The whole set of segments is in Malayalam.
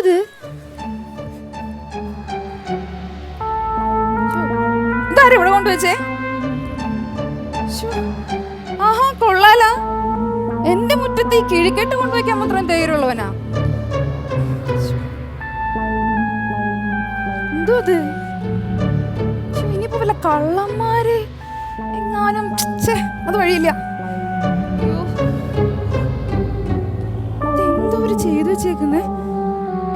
ഇത്? ഇതാരും ഇവിടെ കൊണ്ടുവച്ചേ? ആഹാ, കൊള്ളാല. എന്റെ മുറ്റത്ത് ഈ കിഴിക്കെട്ട് കൊണ്ടുവയ്ക്കാൻ മാത്രം ധൈര്യമുള്ളവനാ. എന്തോ ഇത്? ഇനിയിപ്പോ വല്ല കള്ളന്മാര് എങ്ങാനും. അത് വഴിയില്ല. എന്തോ ഒരു ചെയ്തു വെച്ചേക്കുന്നേ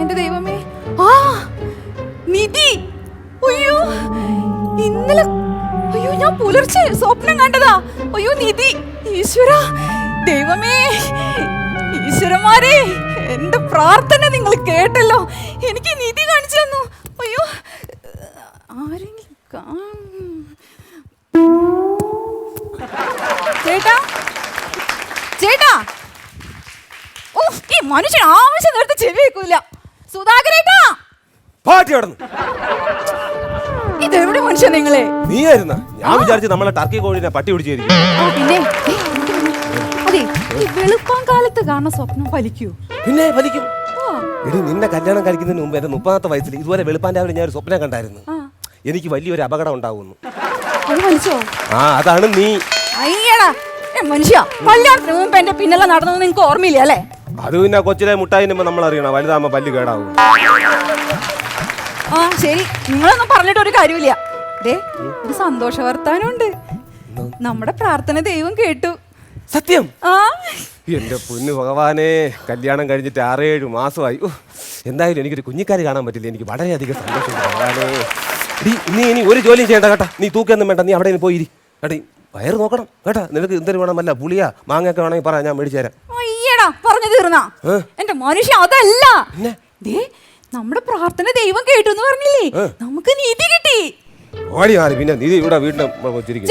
എന്റെ ദൈവമേ. ആ നിധി. അയ്യോ ഇന്നലെ, അയ്യോ ഞാൻ പുലർച്ചെ സ്വപ്നം കണ്ടതാ. അയ്യോ നിധി. ഈശ്വര ദൈവമേ, ഈശ്വരന്മാരെ, എന്റെ പ്രാർത്ഥന നിങ്ങൾ കേട്ടല്ലോ. എനിക്ക് നിധി കാണിച്ചു തന്നു. അയ്യോ ആരെങ്കിലും ചേട്ടാ, ചേട്ടാ. ഓ, ഈ മനുഷ്യൻ ആവശ്യം നേരത്തെ ചെവി വെക്കൂല. സുധാകരേട്ടാ, ഇതെവിടെ മനുഷ്യൻ നിങ്ങളെ? നീയായിരുന്ന? ഞാൻ വിചാരിച്ചു നമ്മളെ ടർക്കി കോഴിനെ പട്ടി പിടിച്ചിരിക്കും. പിന്നെ അതെ, ഈ വെളുപ്പാൻ കാലത്ത് കാണുന്ന സ്വപ്നം ഫലിക്കൂ? പിന്നെ ഫലിക്കും. എടി, നിന്നെ കല്യാണം കഴിക്കുന്നതിന് മുമ്പ് എന്റെ 30ാമത്തെ വയസ്സിൽ ഇതുപോലെ വെളുപ്പാൻ രാവിലെ ഞാൻ ഒരു സ്വപ്നം കണ്ടായിരുന്നു. എനിക്ക് വലിയൊരു അപകടം ഉണ്ടാവുന്നു. ആ, അതാണ് നീ. അയ്യടാ മനുഷ്യ, കല്യാണത്തിന് മുമ്പ് എന്റെ പിന്നല്ല നടന്നത് നിനക്ക് ഓർമ്മയില്ല അല്ലേ? അത് പിന്നെ കൊച്ചിലെ മുട്ടായി നമ്മൾ അറിയണം, വലുതാകുമ്പോ പല്ല് കേടാവും. ആ ശരി, നിങ്ങളൊന്നും പറഞ്ഞിട്ട് ഒരു കാര്യമില്ല. ഒരു സന്തോഷ വർത്താനമുണ്ട്. നമ്മുടെ പ്രാർത്ഥന ദൈവം കേട്ടു. സത്യം? ആ എന്റെ പൊന്നു ഭഗവാനെ, കല്യാണം കഴിഞ്ഞിട്ട് 6-7 മാസമായി. എന്തായാലും എനിക്കൊരു കുഞ്ഞിക്കാരി കാണാൻ പറ്റില്ല. എനിക്ക് വളരെയധികം സന്തോഷമുണ്ട് ഭഗവാനെ. നീ ഇനി ഒരു ജോലിയും ചെയ്യണ്ട കേട്ടാ. നീ തൂക്കൊന്നും വേണ്ട, നീ അവിടെ പോയിരി കേട്ടോ. വയറ് നോക്കണം കേട്ടാ. നിനക്ക് എന്തൊരു വേണമല്ല, പുളിയാ മാങ്ങയൊക്കെ വേണമെങ്കിൽ പറയാം, ഞാൻ മേടിച്ചു തരാം. അയ്യടാ, പറഞ്ഞു തീർന്നാ എന്റെ മനുഷ്യ? അതല്ല, നമ്മുടെ പ്രാർത്ഥന ദൈവം കേട്ടു എന്ന് പറഞ്ഞില്ലേ, നമുക്ക് നീതി കിട്ടി. പിന്നെ നീ ഇവിടെ വീട്ടിൽ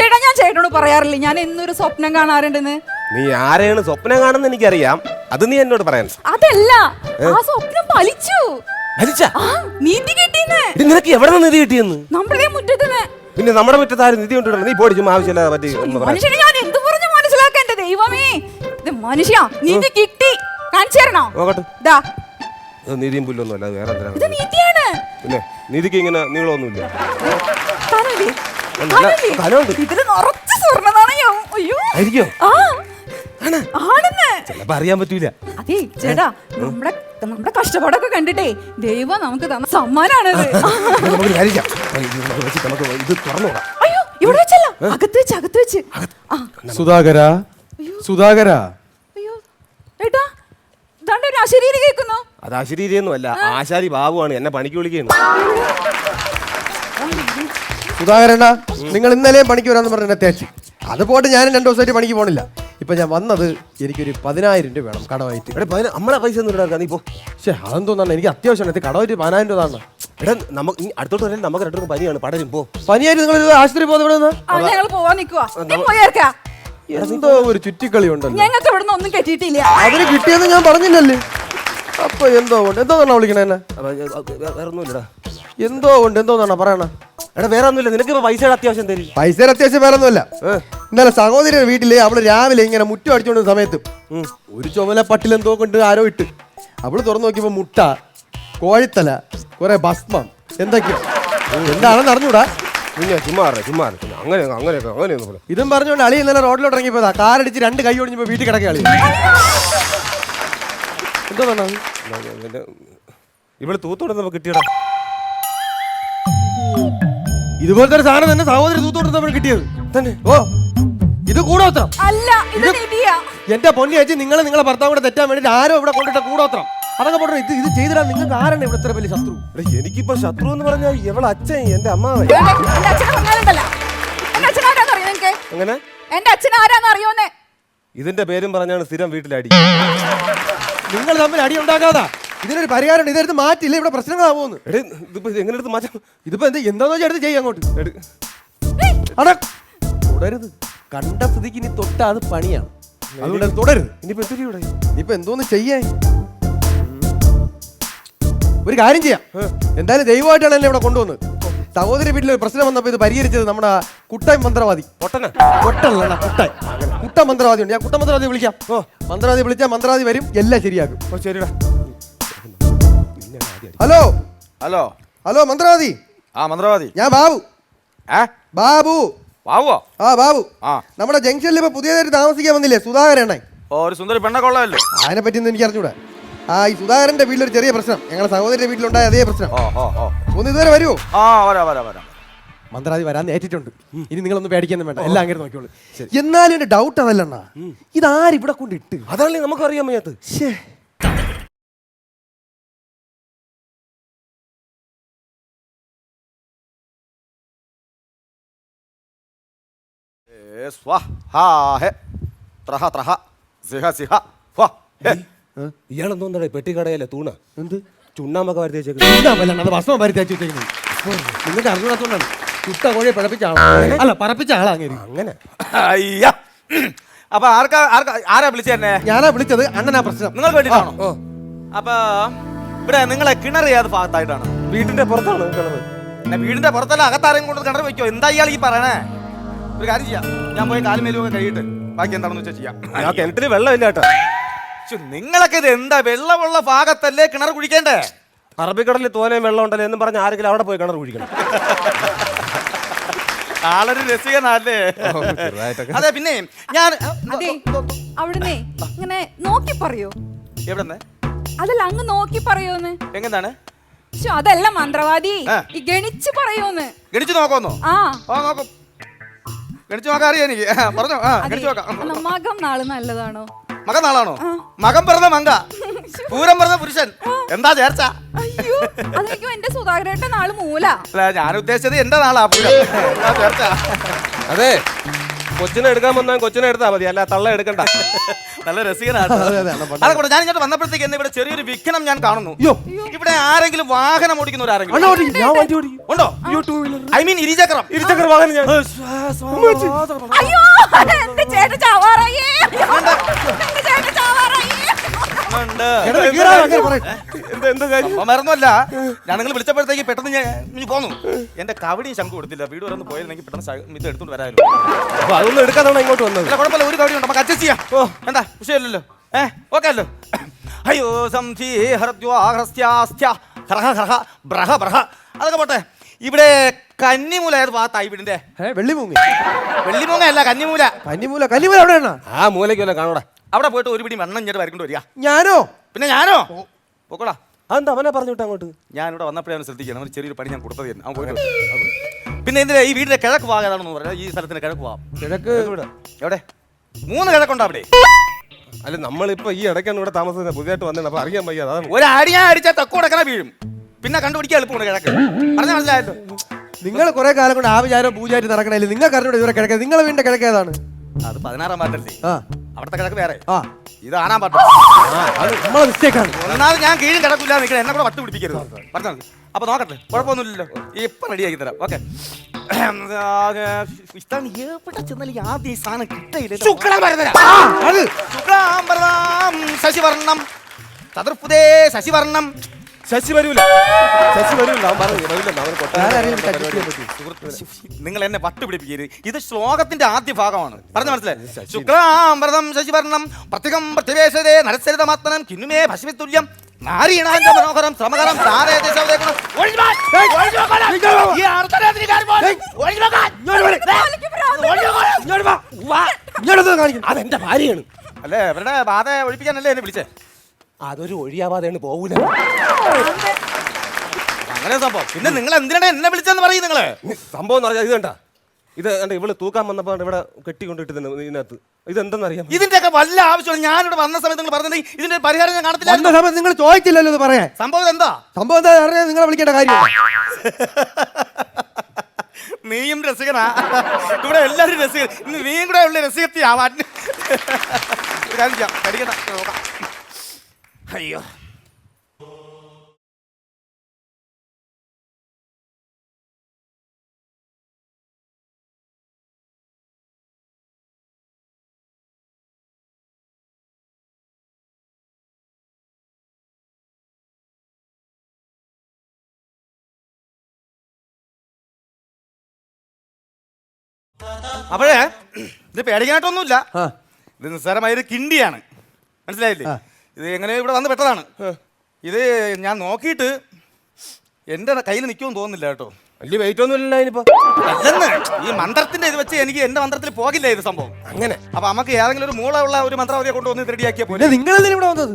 ചേട്ടാ, ഞാൻ ചേട്ടനോട് പറയാറില്ലേ ഞാൻ എന്നൊരു സ്വപ്നം കാണാറുണ്ടെന്ന്? നീ ആരെയാണ് സ്വപ്നം കാണുന്നത് എനിക്കറിയാം, അത് നീ എന്നോട് പറയാൻ. അതല്ല, ആ സ്വപ്നം ഫലിച്ചു. നീതി കിട്ടിയെന്ന്. നിനക്ക് എവിടെ നിന്ന് നിധി കിട്ടിയെന്ന്? നമ്മുടെ മുറ്റത്ത്. പിന്നെ നമ്മുടെ മുറ്റത്ത് ആരും നിധി കൊണ്ടിടണം. നീ പോടിച്ചും ആവശ്യമില്ലാതെ പറ്റി. മനുഷ്യനെ ഞാൻ എന്ത് പറഞ്ഞു മനസ്സിലാക്കാൻ എന്റെ ദൈവമേ. ഇത് മനുഷ്യ നിധി കിട്ടി. കാണിച്ചു തരണോ? നോക്കട്ടെ. നീതിയും പുല്ലൊന്നുമല്ല, വേറെ എന്തിനാണ്? പിന്നെ നീതിക്ക് ഇങ്ങനെ നീളമൊന്നുമില്ല. ചിലപ്പോ അറിയാൻ പറ്റൂല. അതെ ചേട്ടാ, നമ്മുടെ കഷ്ടപ്പാടൊക്കെ കണ്ടിട്ടേ ദൈവം നമുക്ക് തന്ന സമ്മാനാണത്. അയ്യോ, ഇവിടെ വെച്ചല്ല, അകത്ത് വെച്ച്, അകത്ത് വെച്ച്. സുധാകര, സുധാകര. അയ്യോ ഏട്ടാ, ഇതാണ്ട് ഒരു അശരീരി കേൾക്കുന്നു. അത് അശരീരിയൊന്നും അല്ല, ആശാരി ബാബുവാണ് എന്നെ പണിക്ക് വിളിക്കുന്നു. സുധാകരണ്ണ, നിങ്ങൾ ഇന്നലെയും പണിക്ക് വരാന്ന് പറഞ്ഞ തേച്ച്. അത് പോട്ട് ഞാനും 2 ദിവസമായിട്ട് പണിക്ക് പോണില്ല. ഇപ്പൊ ഞാൻ വന്നത് എനിക്കൊരു 10,000 രൂപ വേണം കടമായിട്ട്. നമ്മളെ പൈസ ഒന്നും ഇടാ. നീ പോ. അതെന്തോന്നാണ്, എനിക്ക് അത്യാവശ്യമാണ്. കടമായിട്ട് 10,000 രൂപ തന്നെ. എടാ, നമുക്ക് അടുത്തോട്ട് വരാൻ നമുക്ക് 2 പനിയാണ്, പടരും. പോ. പനിയായിട്ട് നിങ്ങൾ ആശുപത്രി പോകുന്നത്? എന്തോ ഒരു ചുറ്റിക്കളി ഉണ്ടല്ലോ. ഞങ്ങൾക്ക് ഇവിടെ ഒന്നും കെട്ടിയിട്ടില്ല. അതിന് കിട്ടിയെന്ന് ഞാൻ പറഞ്ഞില്ലല്ലേ. അപ്പൊ എന്തോ കൊണ്ട് എന്തോന്നാ വിളിക്കണ എന്നെ? വേറെ ഒന്നുമില്ലടാ. എന്തോ കൊണ്ട് എന്തോന്നാ പറയണ? എടാ വേറെ ഒന്നുമില്ല, നിനക്ക് പൈസയുടെ അത്യാവശ്യം തരും. പൈസയുടെ അത്യാവശ്യം വേറെ ഒന്നുമില്ല. ഇന്നലെ സഹോദരിയുടെ വീട്ടില് അവള് രാവിലെ ഇങ്ങനെ മുറ്റം അടിച്ചോണ്ടിരുന്ന സമയത്ത് ഒരു ചുമല പട്ടിൽ എന്തോ കൊണ്ട് ആരോ ഇട്ട്. അവള് തുറന്നു നോക്കിയപ്പോ മുട്ട, കോഴിത്തല, കുറെ ഭസ്മം, എന്തൊക്കെയോ. എന്താണെന്ന് അറിഞ്ഞൂടാ. ഇതും പറഞ്ഞോണ്ട് അളി ഇന്നലെ റോഡിലോട്ട് ഇറങ്ങിപ്പോയതാ. കാറടിച്ച് 2 കൈ ഒടിഞ്ഞപ്പോ വീട്ടിൽ കിടക്കുക അളി. എന്തോ ഇവിടെ തൂത്തോടുന്നപ്പോ കിട്ടിയടാ. ഇതുപോലത്തെ ഒരു സാധനം തന്നെ സഹോദരി തൂത്തോടുന്നപ്പോൾ കിട്ടിയത് തന്നെ. ഓ, ഇത് കൂടോത്രം അല്ല, ഇത് നിധിയാ. എന്റെ പൊന്നി ചേച്ചി, നിങ്ങളെ ഭർത്താവ് കൂടെ തെറ്റാൻ വേണ്ടിട്ട് ആരോ ഇവിടെ കൊണ്ടിട്ട കൂടോത്രം. അതൊക്കെ പറഞ്ഞു. ഇത് ചെയ്തിടാൻ നിങ്ങൾക്ക് ആരാണ് ഇവിടെ ഇത്ര വലിയ ശത്രു? എനിക്കിപ്പോ ശത്രു എന്ന് പറഞ്ഞാൽ ഇവളെ അച്ഛൻ, എന്റെ അമ്മാവൻ. എങ്ങനെ എന്റെ അച്ഛൻ ആരാന്ന് അറിയോന്നേ? ഇതിന്റെ പേരും പറഞ്ഞാണ് സ്ഥിരം വീട്ടിലടി. നിങ്ങൾ തമ്മിൽ അടി ഉണ്ടാക്കാതാ. ഇതിനൊരു പരിഹാരം. ഇതെടുത്ത് മാറ്റില്ല, ഇവിടെ പ്രശ്നങ്ങളാവുമെന്ന്. ഇതിപ്പോ എങ്ങനെ എടുത്ത് മാറ്റാം? ഇതിപ്പോ എന്താന്ന് വെച്ചാൽ എടുത്ത് ചെയ്യാം അങ്ങോട്ട്. തുടരുത്. കണ്ട സ്ഥിതിക്ക് ഇനി തൊട്ട അത് പണിയാണ്. അതുകൊണ്ട് തുടരുത്. ഇനിയിപ്പോ എന്തോന്ന് ചെയ്യാൻ? ഒരു കാര്യം ചെയ്യാം. എന്തായാലും ദൈവമായിട്ടാണ് എന്നെ ഇവിടെ കൊണ്ടുവന്നത്. സഹോദരി വീട്ടിൽ ഒരു പ്രശ്നം വന്നപ്പോൾ ഇത് പരിഹരിച്ചത് നമ്മുടെ കുട്ടായി മന്ത്രവാദി. കുട്ട മന്ത്രവാദി ഉണ്ട്. ഞാൻ കുട്ട മന്ത്രവാദി വിളിക്കാം. മന്ത്രവാദി വിളിച്ചാൽ മന്ത്രവാദി വരും, എല്ലാം ശരിയാക്കും. ശരിടാ. ഹലോ ഹലോ ഹലോ മന്ത്രവാദി. ആ മന്ത്രവാദി. ഞാൻ ബാബു. ബാബു. ബാബുവോ? ആ ബാബു. ആ നമ്മുടെ ജംഗ്ഷനിൽ ഇപ്പൊ പുതിയതായിട്ട് താമസിക്കാൻ വന്നില്ലേ സുധാകരണ്ണ? ഓ ഒരു സുന്ദരി പെണ്ണൊക്കെ ഉള്ളതല്ലേ? അതിനെ പറ്റിയൊന്നും എനിക്ക് അറിഞ്ഞൂടാ. ആ ഈ സുധാകരന്റെ വീട്ടിലൊരു ചെറിയ പ്രശ്നം, ഞങ്ങളുടെ സഹോദരിയുടെ വീട്ടിലുണ്ടായ അതേ പ്രശ്നം. ഓ ഓ ഓ ഒന്ന് ഇതുവരെ വരുമോ? ആ വരാം വരാം വരാം. മന്ത്രവാദി വരാൻ ഏറ്റിട്ടുണ്ട്. ഇനി നിങ്ങളൊന്നും പേടിക്കൊന്നും വേണ്ട, എല്ലാം അങ്ങനെ നോക്കിയോളൂ. എന്നാലും എന്റെ ഡൗട്ട് അതല്ലണ്ണ, ഇതാരിവിടെ കൊണ്ടിട്ട്? അതാണല്ലേ നമുക്ക് അറിയാൻ വയ്യാത്ത. ഇയാളെന്തോന്നടേ പെട്ടിക്കടയല്ലേ തൂണ എന്ത് ചുണ്ണാമ്പൊക്കെ വരുത്തി വെച്ചേക്കുന്നത്? അത് ഭക്ഷണം പരിത്തി വെച്ചേക്കുന്നത് നിങ്ങൾക്ക് അറിഞ്ഞൂടാത്തോണ്ടാണ്. ചുട്ട കോഴിയെ പിഴപ്പിച്ച ആളാ, അല്ല പറപ്പിച്ച ആളാ അങ്ങനെ. അങ്ങനെ അയ്യ. അപ്പൊ ആരാ വിളിച്ചേ എന്നെ? ഞാനാ വിളിച്ചത്. അണ്ണനാ പ്രശ്നം. നിങ്ങൾക്ക് വേണ്ടിട്ടാണോ? അപ്പൊ ഇവിടെ നിങ്ങളെ കിണർ ഏത് ഭാഗത്തായിട്ടാണ്? വീട്ടിന്റെ പുറത്താണ് കിണറ്. എന്നെ വീടിന്റെ പുറത്തല്ല, അകത്താരെങ്കിലും കൊണ്ട് കിണർ വെക്കോ? എന്താ ഇയാൾ ഈ പറയണേ? ഒരു കാര്യം ചെയ്യാം, ഞാൻ പോയി കാലുമേലും കഴിയിട്ട് ബാക്കി എന്താണെന്ന് വെച്ചാൽ ചെയ്യാം. ആ കിണറ്റില് വെള്ളമില്ല കേട്ടോ. നിങ്ങളൊക്കെ ഇത് എന്താ വെള്ളമുള്ള ഭാഗത്തല്ലേ കിണർ കുഴിക്കേണ്ടേ? അറബിക്കടലിൽ തോനെയും വെള്ളം ഉണ്ടല്ലോ എന്ന് പറഞ്ഞ് ആരെങ്കിലും അവിടെ പോയി കിണർ കുഴിക്കണം. ആളൊരു രസികനല്ലേ? അതെ. പിന്നെ ഞാൻ അതെ അവിടുന്ന് ഇങ്ങനെ നോക്കി പറയോ? എവിടെ? അതല്ല അങ്ങ് നോക്കി പറയോന്ന്. എങ്ങനെയാണ്? അതല്ല മന്ത്രവാദി, ഈ ഗണിച്ച് പറയോന്ന്. ഗണിച്ചു നോക്കോന്നോ? ആ നോക്കും. ഗണിച്ചു നോക്കാൻ അറിയാം എനിക്ക്. പറഞ്ഞോ. ഗണിച്ചു നോക്കാം. മകം നാള് നല്ലതാണോ? മകൻ നാളാണോ? മകൻ പിറന്ന മങ്ക, പൂരം പിറന്ന പുരുഷൻ. എന്താ ചേർച്ച? അയ്യോ അതെനിക്കും എന്റെ സുധാകരേട്ട നാള് മൂല. അല്ല ഞാൻ ഉദ്ദേശിച്ചത് എന്റെ നാളാ പൂരം. എന്താ ചേർച്ച? അതെ, കൊച്ചിനെ എടുക്കാൻ വന്നാൽ കൊച്ചിനെ എടുത്താൽ മതി, അല്ല തള്ള എടുക്കണ്ട. നല്ല രസികനാണ്. അതുകൊണ്ട് ഞാൻ ഇങ്ങോട്ട് വന്നപ്പോഴത്തേക്ക് എന്നെ ഇവിടെ ചെറിയൊരു വിഘ്നം ഞാൻ കാണുന്നു. ഇവിടെ ആരെങ്കിലും വാഹനം ഓടിക്കുന്നവരാരെങ്കിലും ഉണ്ടോ? ഐ മീൻ ഇരുചക്രം വാഹനം ഞാൻ അയ്യോ എന്റെ ചേട്ടൻ ചാവാറായേ. എന്റെ ചേട്ടൻ ചാവാറായേ. മറന്നല്ല, ഞാൻ നിങ്ങൾ വിളിച്ചപ്പോഴത്തേക്ക് പെട്ടെന്ന് ഞാൻ പോന്നു. എന്റെ കവടി ശംഖു കൊടുത്തില്ല, വീട് വരെ ഒന്ന് പോയിരുന്നെങ്കിൽ പെട്ടെന്ന് ഇത് എടുത്തോണ്ട് വരാമല്ലോ. അപ്പൊ അതൊന്നും എടുക്കാതാണ് ഇങ്ങോട്ട് വന്നത്. കുഴപ്പമില്ല, ഒരു കവടി ഉണ്ട്, നമുക്ക് അഡ്ജസ്റ്റ് ചെയ്യാം. എന്താ വിഷയമില്ലല്ലോ? ഓക്കെ അല്ലോ? അയ്യോ അതൊക്കെ പോട്ടെ. ഇവിടെ കന്നിമൂല ഏത് ഭാഗത്തായി വീടിന്റെ? വെള്ളിമൂങ്ങ അല്ല, കന്നിമൂല. കന്നിമൂല എവിടെയാണ്? ആ മൂലയ്ക്കല്ല കാണൂടാ. അവിടെ പോയിട്ട് ഒരു പിടി മണ്ണം ഇങ്ങോട്ട് വരക്കൊണ്ട് വരിക. ഞാനോ? പിന്നെ ഞാനോ? പോക്കോടാ. അതെന്താ അവനെ പറഞ്ഞിട്ട് അങ്ങോട്ട്? ഞാൻ ഇവിടെ വന്നപ്പോഴാണ് ശ്രദ്ധിക്കണം, അവന് ചെറിയൊരു പണി ഞാൻ കൊടുത്തത് തന്നെ. അവൻ പോയിട്ട് പിന്നെ എന്തിനാ ഈ വീടിന്റെ കിഴക്ക് ഭാഗം ഏതാണെന്ന് പറഞ്ഞാൽ ഈ സ്ഥലത്തിന്റെ കിഴക്ക് ഭാഗം. കിഴക്ക് എവിടെ? 3 കിഴക്കുണ്ടോ അവിടെ? അല്ല നമ്മളിപ്പോ ഈ ഇടയ്ക്കാണ് ഇവിടെ താമസിക്കുന്നത്, പുതിയതായിട്ട് വന്നത്, അപ്പൊ അറിയാൻ വയ്യ. അതാണ് ഒരു അടിയാ അടിച്ചാൽ തെക്കോടക്കണ വീഴും, പിന്നെ കണ്ടുപിടിക്കാൻ എളുപ്പമുണ്ട് കിഴക്ക്. പറഞ്ഞ മനസ്സിലായല്ലോ? നിങ്ങൾ കുറെ കാലം കൊണ്ട് ആ വിചാരം പൂജയായിട്ട് നടക്കണല്ലേ? നിങ്ങൾക്ക് അറിഞ്ഞൂടെ ഇതുവരെ കിഴക്ക്? നിങ്ങളെ വീടിന്റെ കിഴക്ക് ഏതാണ്? അത് 16-ാം പാട്ടല്ലേ? അവിടുത്തെ കിഴക്ക് വേറെ, ആ ഇത് 6-ാം പാട്ട്. നമ്മളെ മിസ്റ്റേക്കാണ്. ഒന്നാമത് ഞാൻ കീഴും കിടക്കില്ല നിൽക്കണം, എന്നെ കൂടെ വട്ട് പിടിപ്പിക്കരുത്. പറഞ്ഞാൽ അപ്പൊ നോക്കട്ടെ, കുഴപ്പമൊന്നുമില്ലല്ലോ. ഇപ്പൊ റെഡിയാക്കി തരാം. ഓക്കെ. എവിടെ ചെന്നാലും ആദ്യം ഈ സാധനം കിട്ടയില്ല. ശശിവർണം ചതുർപ്പുതേ ശശിവർണം. ശശി വരൂല, ശശി വരൂല. നിങ്ങൾ എന്നെ വട്ട് പിടിപ്പിക്കരുത്. ഇത് ശ്ലോകത്തിന്റെ ആദ്യ ഭാഗമാണ്. പറഞ്ഞ മനസ്സിലായി? ശുക്ലാംബരം ശശിവർണം പ്രത്യേകം പ്രതിവേശതേ നരസരിതമാത്മനം കിന്നുമേ ഭസ്മിതുല്യം നാരീണാന്റെ മനോഹരം ശ്രമകരം അതെന്റെ ഭാര്യയാണ്. അല്ലേ? അവരുടെ ബാധ ഒഴിപ്പിക്കാനല്ലേ എന്നെ വിളിച്ചേ? അതൊരു ഒഴിയാവാതെയാണ് പോകൂല. അങ്ങനെ സംഭവം. പിന്നെ നിങ്ങൾ എന്തിനാണ് എന്നെ വിളിച്ചെന്ന് പറയും? നിങ്ങള് സംഭവം എന്ന് പറഞ്ഞാൽ ഇത് കണ്ട, ഇത് കണ്ട, ഇവള് തൂക്കാൻ വന്നപ്പോ ഇവിടെ കെട്ടിക്കൊണ്ടിട്ട് ഇതിനകത്ത് ഇതെന്തെന്നറിയാം? ഇതിന്റെയൊക്കെ വല്ല ആവശ്യമാണ്? ഞാനിവിടെ വന്ന സമയത്ത് നിങ്ങൾ പറഞ്ഞിട്ടുണ്ടെങ്കിൽ ഇതിന്റെ പരിഹാരം ഞാൻ കാണത്തില്ല. സമയത്ത് നിങ്ങൾ ചോദിച്ചില്ലല്ലോ ഇത് പറയാൻ. സംഭവം എന്താ? സംഭവം എന്താ അറിയാൻ നിങ്ങളെ വിളിക്കേണ്ട കാര്യം? നീയും രസികനാ, ഇവിടെ എല്ലാരും രസികൻ. ഇന്ന് നീയും കൂടെ ഉള്ള രസികത്തി ആവാൻ. കടിക്കണ്ട, നോക്കാം. അയ്യോ, അപ്പോഴേ ഇത് പേടിക്കാനായിട്ടൊന്നുമില്ല. ഇത് നിസ്സാരമായൊരു കിണ്ടിയാണ്, മനസ്സിലായില്ലേ? ഇത് എങ്ങനെ ഇവിടെ വന്ന് പെട്ടതാണ്. ഇത് ഞാൻ നോക്കിയിട്ട് എന്റെ കയ്യിൽ നിൽക്കുമെന്ന് തോന്നുന്നില്ല കേട്ടോ. വലിയ വെയിറ്റ് ഒന്നും ഇല്ലല്ലോ ഇതിനിപ്പോ. അല്ലെന്ന് ഈ മന്ത്രത്തിന്റെ ഇത് വെച്ച് എനിക്ക് എന്റെ മന്ത്രത്തിൽ പോകില്ല ഇത് സംഭവം. അങ്ങനെ അപ്പൊ നമുക്ക് ഏതെങ്കിലും ഒരു മൂളമുള്ള ഒരു മന്ത്രാവതിയെ കൊണ്ടുവന്ന് റെഡിയാക്കിയാൽ പോലെ. നിങ്ങൾ എന്തിനാ ഇവിടെ വന്നത്?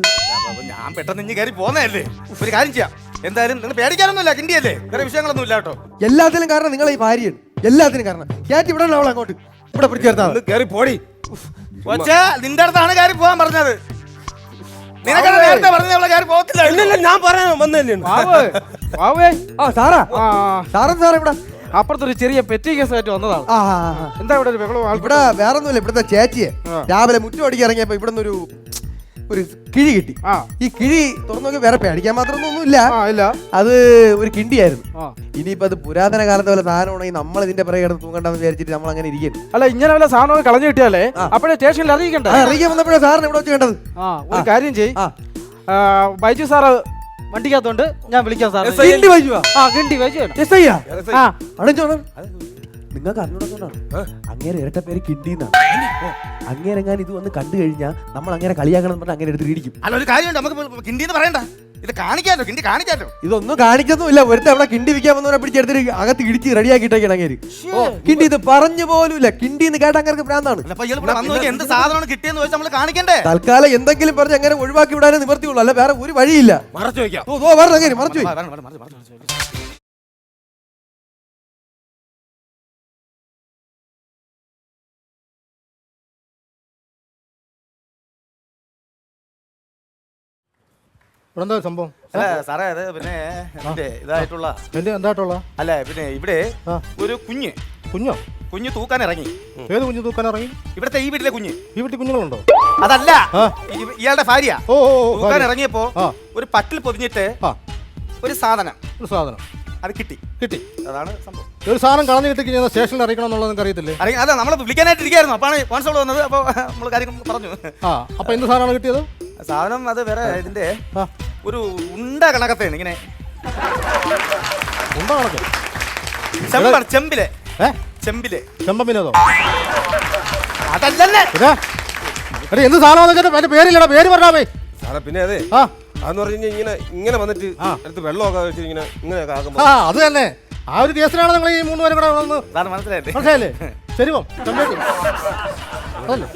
അപ്പൊ ഞാൻ പെട്ടെന്ന് ഇഞ്ഞ് കയറി പോന്നതല്ലേ. ഒരു കാര്യം ചെയ്യാം, എന്തായാലും നിങ്ങൾ പേടിക്കാനൊന്നുമില്ല, കിണ്ടിയല്ലേ, വേറെ വിഷയങ്ങളൊന്നും ഇല്ല കേട്ടോ. എല്ലാത്തിനും കാരണം നിങ്ങൾ ഈ ഭാര്യയാണ്. എല്ലാത്തിനും കാരണം കയറ്റി വിടണം അവളെ അങ്ങോട്ട്. ഇവിടെ പിടിച്ചു ചേർത്താ ഒന്ന് കേറി പോടി. പക്ഷേ നിന്റെ അടുത്താണ് കയറി പോകാൻ പറഞ്ഞത്. നിനക്കത് നേരത്തെ പറഞ്ഞ അവളെ കയറി പോകത്തില്ല. ഇല്ല ഞാൻ പറയാൻ വന്നല്ലേ. ആ സാറാ സാറെന്താ ഇവിടെ? അപ്പുറത്തൊരു ചെറിയ പെറ്റി കേസ് ആയിട്ട് വന്നതാണ്. ആ എന്താ ഇവിടെ ഒരു ബഹളം? ഇവിടെ വേറെ ഒന്നുമില്ല. ഇവിടുത്തെ ചേച്ചിയെ രാവിലെ മുറ്റം അടിക്കാൻ ഇറങ്ങിയപ്പോ ഇവിടെ ഒരു കിഴി കിട്ടി. ഈ കിഴി തുറന്നു നോക്കി വേറെ പേടിക്കാൻ മാത്രമൊന്നും ഇല്ല. അത് ഒരു കിണ്ടിയായിരുന്നു. ഇനിയിപ്പോ അത് പുരാതന കാലത്തെ പോലെ സാധനമാണെങ്കിൽ നമ്മൾ ഇതിന്റെ പിറകെ കിടന്ന് തൂങ്ങണ്ടെന്ന് വിചാരിച്ചിട്ട് നമ്മൾ അങ്ങനെ ഇരിക്കുന്നു. അല്ല, ഇങ്ങനെ വല്ല സാധനമൊക്കെ കളഞ്ഞു കിട്ടിയാലേ അപ്പോഴേ സ്റ്റേഷനിൽ അറിയിക്കണ്ടേ? അറിയിക്കാൻ വന്നപ്പോഴേ സാറിന് ഇവിടെ വെച്ച് കണ്ടത്. ഒരു കാര്യം ചെയ്, ബൈജു സാറ് വണ്ടിക്കകത്തോണ്ട് ഞാൻ വിളിക്കാം സാർ. കിണ്ടി വൈജുവാ? കിണ്ടി ബൈജു നിങ്ങൾക്ക് അറിഞ്ഞോണ്ടാണ് അങ്ങനെ ഇരട്ട പേര് കിണ്ടിന്നാണ്. അങ്ങേരെങ്ങാൻ ഇത് വന്ന് കണ്ടു കഴിഞ്ഞാൽ നമ്മൾ അങ്ങനെ കളിയാക്കണം എന്ന് പറഞ്ഞാൽ അങ്ങനെ എടുത്ത് ഇടിക്കും. അല്ല, ഒരു കാര്യമുണ്ട്, നമുക്ക് കിണ്ടിന്ന് പറയണ്ട, ഇത് കാണിക്കാലോ, കിണ്ടി കാണിക്കാലോ. ഇതൊന്നും കാണിക്കൊന്നുമില്ല. ഒരുത്ത അവിടെ കിണ്ടി വിൽക്കാൻ വന്നവരെ പിടിച്ചെടുത്തിട്ട് അകത്ത് ഇടിച്ച് റെഡിയാക്കിയിട്ടൊക്കെയാണ് അങ്ങേര്. കിണ്ടി ഇത് പറഞ്ഞു പോലുമില്ല. കിണ്ടി എന്ന് കേട്ട അങ്ങനെ ഭ്രാന്താണ്. എന്ത് സാധനമാണ് കിട്ടിയെന്ന് വെച്ചാൽ നമ്മൾ കാണിക്കണ്ടേ? തൽക്കാലം എന്തെങ്കിലും പറഞ്ഞ് അങ്ങനെ ഒഴിവാക്കി വിടാനേ നിവർത്തിയുള്ളൂ, അല്ല വേറെ ഒരു വഴിയില്ല. മറച്ചു വെക്കാം. അങ്ങനെ മറച്ചു എന്താ സംഭവം? അല്ല സാറേ, അത് പിന്നെ ഇതായിട്ടുള്ള എന്തായിട്ടുള്ള അല്ല, പിന്നെ ഇവിടെ ഒരു കുഞ്ഞ് തൂക്കാൻ ഇറങ്ങി. ഏത് കുഞ്ഞ് തൂക്കാൻ ഇറങ്ങി? ഇവിടുത്തെ ഈ വീട്ടിലെ കുഞ്ഞ്. ഈ വീട്ടിൽ കുഞ്ഞുങ്ങളുണ്ടോ? അതല്ല, ഇയാളുടെ ഭാര്യ ഓ തൂക്കാൻ ഇറങ്ങിയപ്പോ ഒരു പട്ടിൽ പൊതിഞ്ഞിട്ട് ഒരു സാധനം അത് കിട്ടി. അതാണ് സംഭവം. ഒരു സാധനം കളഞ്ഞു കിട്ടി സ്റ്റേഷനിൽ അറിയിക്കണം എന്നുള്ളത് നിങ്ങൾക്ക് അറിയത്തില്ലേ? അതെ, നമ്മൾ വിളിക്കാനായിട്ട് ഇരിക്കുകയായിരുന്നു. അപ്പാണ് കോൺസ്റ്റബിൾ വന്നത്. അപ്പൊ നമ്മൾ കാര്യം പറഞ്ഞു. അപ്പൊ എന്ത് സാധനമാണ് കിട്ടിയത്? സാധനം അത് വേറെ ഇതിന്റെ ഒരു ഉണ്ട കണക്കത്തെയാണ്. ഇങ്ങനെ ഉണ്ട കണക്ക് ചെമ്പമ്പിലേതോ? അതല്ലേ എന്ത് സാധനം പേരില്ലടാ, പേര് പറഞ്ഞാ. സാറേ പിന്നെ അതെ അതെന്ന് പറഞ്ഞു കഴിഞ്ഞാൽ ഇങ്ങനെ വന്നിട്ട് അടുത്ത് വെള്ളമൊക്കെ വെച്ച് ഇങ്ങനെ അത് തന്നെ. ആ ഒരു കേസിലാണ് നിങ്ങൾ ഈ 3 പേരും കൂടെ മനസ്സിലായില്ലേ? ശരി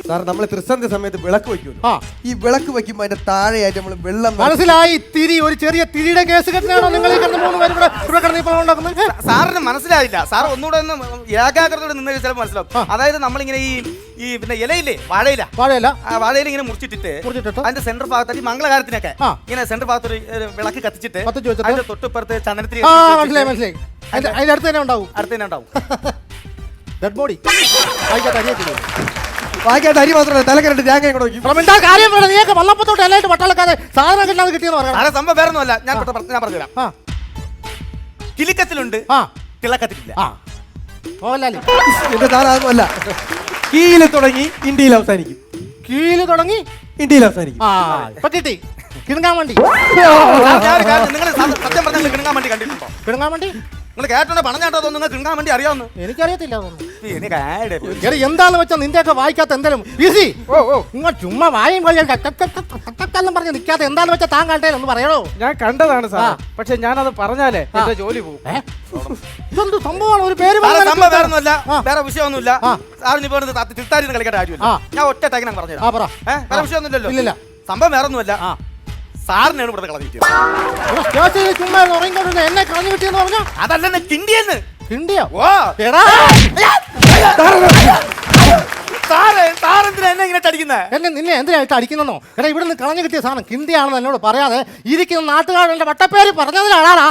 സാർ, നമ്മൾ ത്രിസന്ധ്യ സമയത്ത് വിളക്ക് വെക്കുമല്ലോ. ഈ വിളക്ക് വെക്കുമ്പോ അതിന്റെ താഴെയായിട്ട് നമ്മൾ വെള്ളം മനസ്സിലായി. തിരി, ഒരു ചെറിയ തിരിയുടെ കേസ് കെട്ടിനാണോ നിങ്ങൾ ഈ 3 പേരും കൂടെ കിടന്ന് ഇപ്പോൾ ഉണ്ടാക്കുന്നത്? സാറിന് മനസ്സിലായില്ല. സാർ ഒന്നുകൂടെ ഒന്ന് ഏകാഗ്രതയോടെ നിന്ന് ചിലപ്പോൾ മനസ്സിലാവും. അതായത് നമ്മളിങ്ങനെ ഈ പിന്നെ ഇലയില്ലേ, വാഴയില ഇങ്ങനെ മുറിച്ചിട്ടിട്ട് അതിന്റെ സെന്റർ ഭാഗത്ത് ഈ മംഗളകാരത്തിനൊക്കെ ഇങ്ങനെ സെന്റർ ഭാഗത്ത് ഒരു വിളക്ക് കത്തിച്ചിട്ട് അതിന്റെ തൊട്ടിപ്പുറത്ത് ചന്ദനത്തിരി മനസ്സിലായി. അതിന്റെ അടുത്ത് തന്നെ ഉണ്ടാവും ഡെഡ് ബോഡി. വായിക്കാത്ത അരി മാത്രമല്ല, തലക്കരട്ട് തേങ്ങ കൂടെ നീയൊക്കെ വള്ളപ്പത്തോട്ട് എല്ലായിട്ട് വട്ടളക്കാതെ സാധനം കിട്ടാതെ കിട്ടിയെന്ന് പറയാം. സംഭവം വേറെ ഒന്നുമല്ല, ഞാൻ പറഞ്ഞുതരാം. കിളിക്കത്തിലുണ്ട്, കിളക്കത്തിലില്ല. എന്റെ താരമല്ല. കീഴിൽ തുടങ്ങി ഇന്ത്യയിൽ അവസാനിക്കും. ഇന്ത്യയിൽ അവസാനിക്കും. കിണങ്ങാൻ വണ്ടി. നിങ്ങൾ സത്യം പറഞ്ഞാൽ കിണങ്ങാൻ വണ്ടി കണ്ടിട്ടുണ്ടോ? കിണങ്ങാൻ വണ്ടി നിങ്ങൾ കേട്ടോ? പണം ചാട്ടോ? നിങ്ങൾ കിണങ്ങാൻ വണ്ടി അറിയാവുന്നു? എനിക്കറിയത്തില്ല. എന്താന്ന് വെച്ചാൽ നിന്റെയൊക്കെ വായിക്കാത്ത എന്തെങ്കിലും നിങ്ങൾ ചുമ്മാ വായും പറഞ്ഞ് നിൽക്കാത്ത എന്താന്ന് വെച്ചാൽ താൻ കണ്ടേ ഒന്ന് പറയണോ? ഞാൻ കണ്ടതാണ് സാർ, പക്ഷെ ഞാനത് പറഞ്ഞാലേ എന്റെ ജോലി പോകും. ഇതെന്ത് സംഭവമാണ്? ഒരു പേര് സംഭവം വേറൊന്നുമല്ല, വേറെ വിഷയമൊന്നുമില്ല. സാറിന് ഇപ്പോൾ തിരുത്താരി കളിക്കേണ്ട കാര്യമില്ല. ഞാൻ ഒറ്റ ടൈക്കിനാണ് പറഞ്ഞത്. വേറെ വിഷയമൊന്നുമില്ലല്ലോ. ഇല്ല, സംഭവം വേറൊന്നുമല്ല. സാറിനാണ് ഇവിടെ കളഞ്ഞിട്ട് എന്നെ കളഞ്ഞു കിട്ടിയെന്ന് പറഞ്ഞ അതല്ല കിണ്ടിയെന്ന്. കിണ്ടിയോ? എന്നെ നിന്നെ എന്തിനായിട്ട് അടിക്കുന്നോ? എടാ, ഇവിടെ നിന്ന് കളഞ്ഞു കിട്ടിയ സാധനം കിണ്ടിയാണെന്ന് എന്നോട് പറയാതെ ഇരിക്കുന്ന നാട്ടുകാരുടെ വട്ടപ്പേര് പറഞ്ഞതിലാണ്.